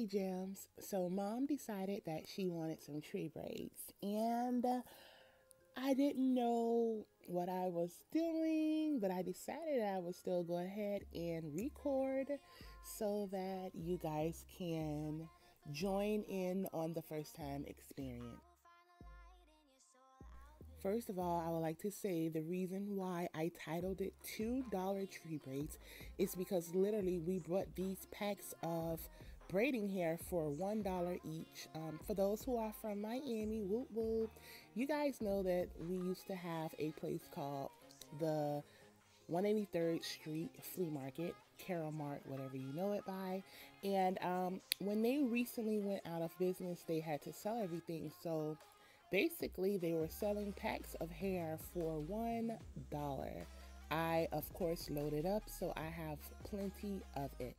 Hey Gems. So mom decided that she wanted some tree braids and I didn't know what I was doing, but I decided I would still go ahead and record so that you guys can join in on the first time experience. First of all, I would like to say the reason why I titled it $2 tree braids is because literally we bought these packs of braiding hair for $1 each. For those who are from Miami, whoop whoop, you guys know that we used to have a place called the 183rd Street Flea Market, Carol Mart, whatever you know it by. And when they recently went out of business, they had to sell everything. So basically, they were selling packs of hair for $1. I, of course, loaded up, so I have plenty of it.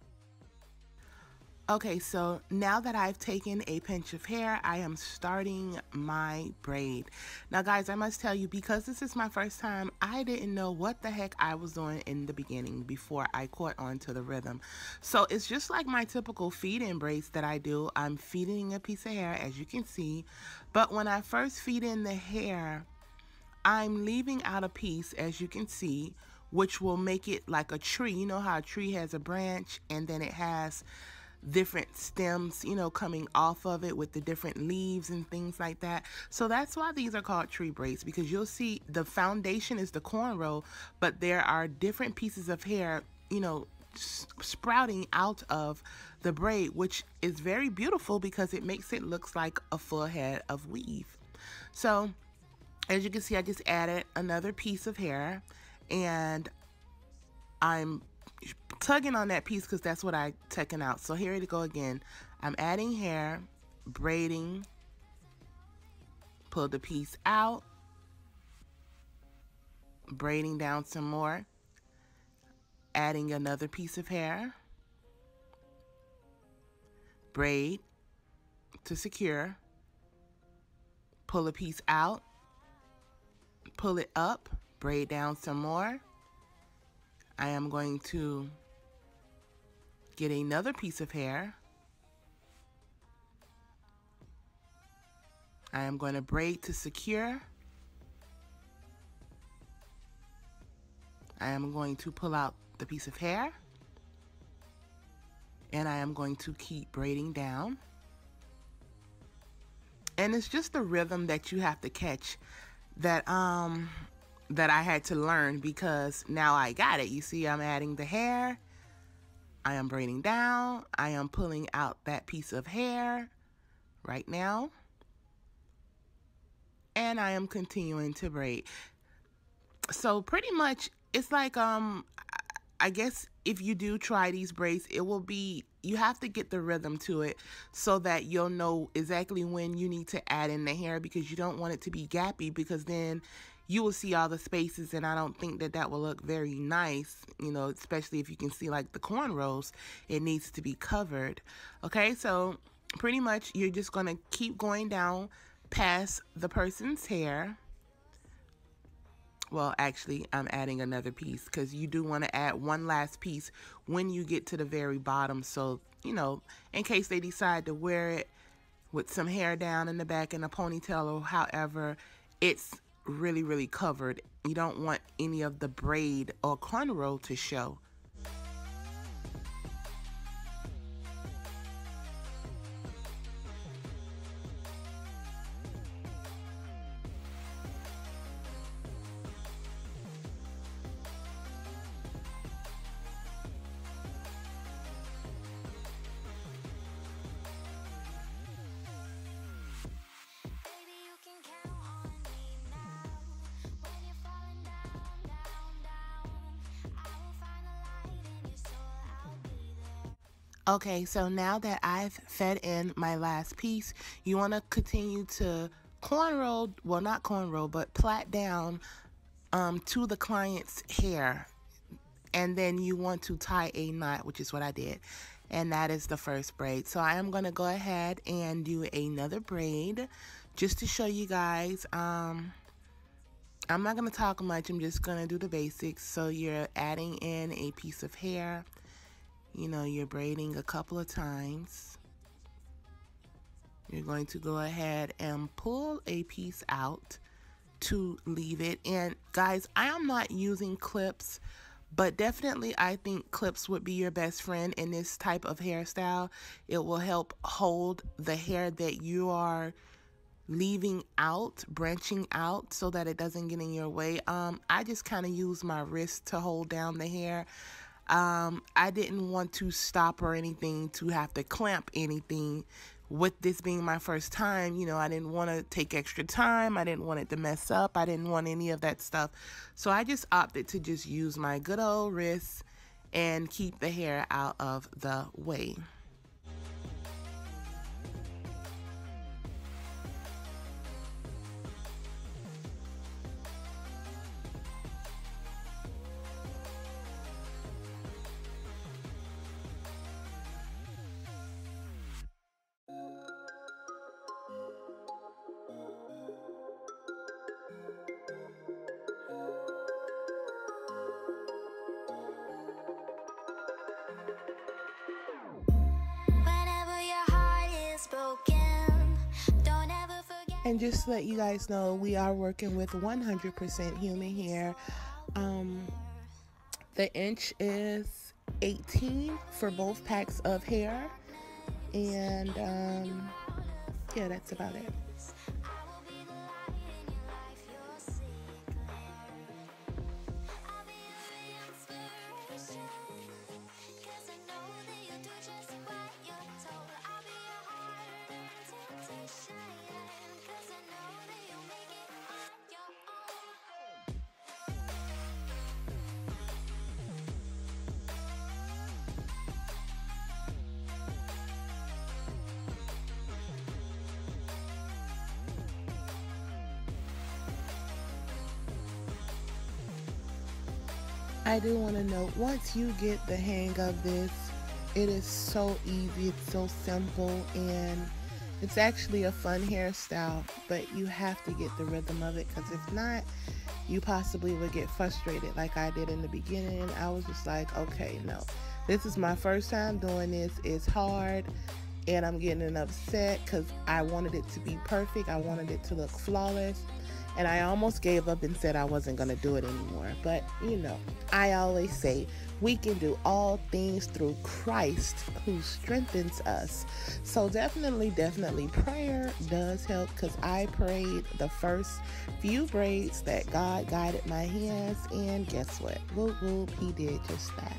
Okay, so now that I've taken a pinch of hair, I am starting my braid. Now, guys, I must tell you, because this is my first time, I didn't know what the heck I was doing in the beginning before I caught on to the rhythm. So it's just like my typical feed-in braids that I do. I'm feeding a piece of hair, as you can see. But when I first feed in the hair, I'm leaving out a piece, as you can see, which will make it like a tree. You know how a tree has a branch and then it has different stems, you know, coming off of it with the different leaves and things like that. So that's why these are called tree braids, because you'll see the foundation is the cornrow, but there are different pieces of hair, you know, sprouting out of the braid, which is very beautiful because it makes it look like a full head of weave. So as you can see, I just added another piece of hair and I'm tugging on that piece because that's what I taken out. So here we go again. I'm adding hair, braiding, pull the piece out, braiding down some more, adding another piece of hair, braid to secure, pull a piece out, pull it up, braid down some more. I am going to get another piece of hair. I am going to braid to secure. I am going to pull out the piece of hair. And I am going to keep braiding down. And it's just the rhythm that you have to catch that I had to learn, because now I got it. You see, I'm adding the hair. I am braiding down. I am pulling out that piece of hair right now. And I am continuing to braid. So pretty much it's like, I guess if you do try these braids, it will be, you have to get the rhythm to it so that you'll know exactly when you need to add in the hair, because you don't want it to be gappy, because then you will see all the spaces, and I don't think that that will look very nice, you know, especially if you can see like the cornrows, it needs to be covered. Okay, so pretty much you're just going to keep going down past the person's hair. Well, actually, I'm adding another piece because you do want to add one last piece when you get to the very bottom. So, you know, in case they decide to wear it with some hair down in the back and a ponytail or however, it's really, really covered. You don't want any of the braid or cornrow to show. Okay, so now that I've fed in my last piece, you want to continue to cornrow, well, not cornrow, but plait down to the client's hair. And then you want to tie a knot, which is what I did. And that is the first braid. So I am going to go ahead and do another braid just to show you guys. I'm not going to talk much. I'm just going to do the basics. So you're adding in a piece of hair. You know, you're braiding a couple of times. you're going to go ahead and pull a piece out to leave it. And guys, I am not using clips, but definitely I think clips would be your best friend in this type of hairstyle. It will help hold the hair that you are leaving out, branching out, so that it doesn't get in your way. I just kind of use my wrist to hold down the hair. I didn't want to stop or anything to have to clamp anything. With this being my first time, you know, I didn't want to take extra time. I didn't want it to mess up. I didn't want any of that stuff. So I just opted to just use my good old wrist and keep the hair out of the way. And just to let you guys know, we are working with 100% human hair. The inch is 18 for both packs of hair. And yeah, that's about it. I do want to note, once you get the hang of this, it is so easy, it's so simple, and it's actually a fun hairstyle, but you have to get the rhythm of it, because if not, you possibly would get frustrated like I did in the beginning. I was just like, okay, no, this is my first time doing this, it's hard, and I'm getting upset because I wanted it to be perfect, I wanted it to look flawless. And I almost gave up and said I wasn't going to do it anymore. But, you know, I always say we can do all things through Christ who strengthens us. So definitely prayer does help, because I prayed the first few braids that God guided my hands. And guess what? Whoop, whoop, he did just that.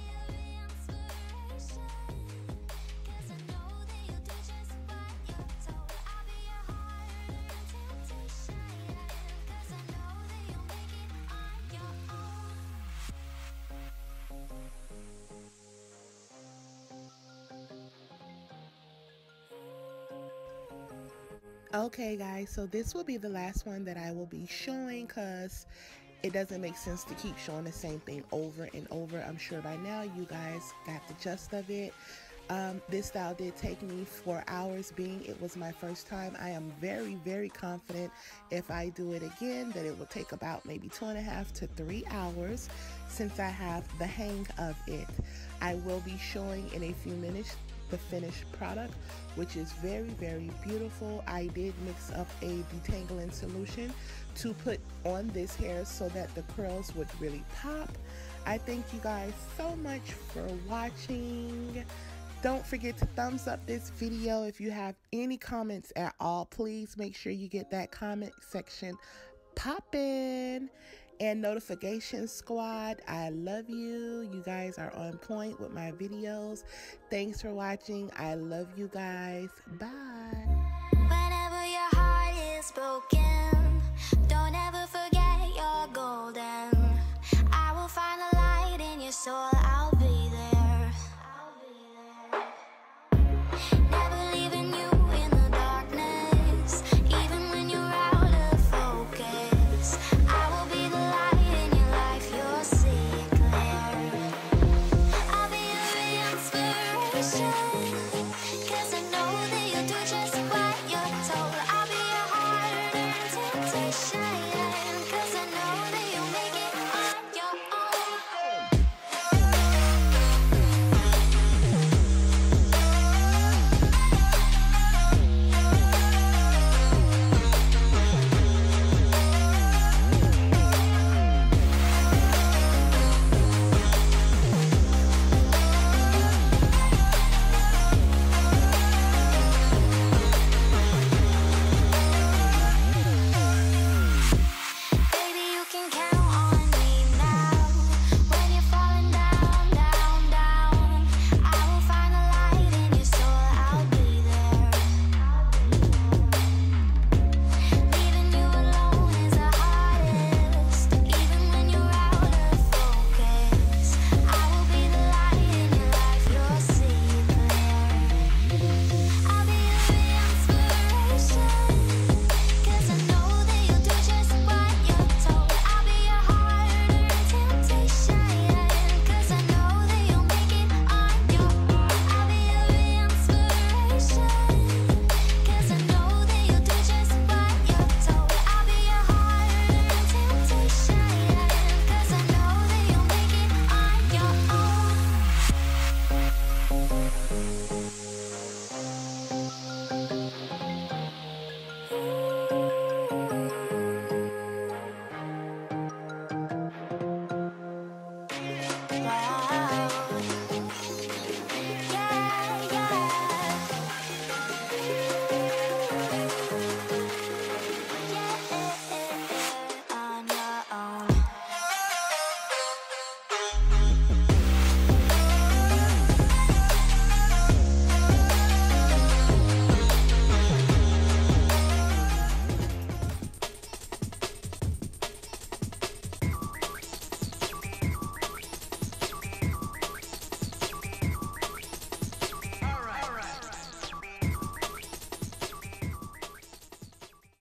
Okay guys, so this will be the last one that I will be showing, because it doesn't make sense to keep showing the same thing over and over. I'm sure by now you guys got the gist of it. This style did take me 4 hours, being it was my first time. I am very confident if I do it again that it will take about maybe 2.5 to 3 hours, since I have the hang of it. I will be showing in a few minutes the finished product, which is very beautiful. I did mix up a detangling solution to put on this hair so that the curls would really pop. I thank you guys so much for watching. Don't forget to thumbs up this video. If you have any comments at all, please make sure you get that comment section poppin'. And notification squad, I love you. You guys are on point with my videos. Thanks for watching. I love you guys. Bye.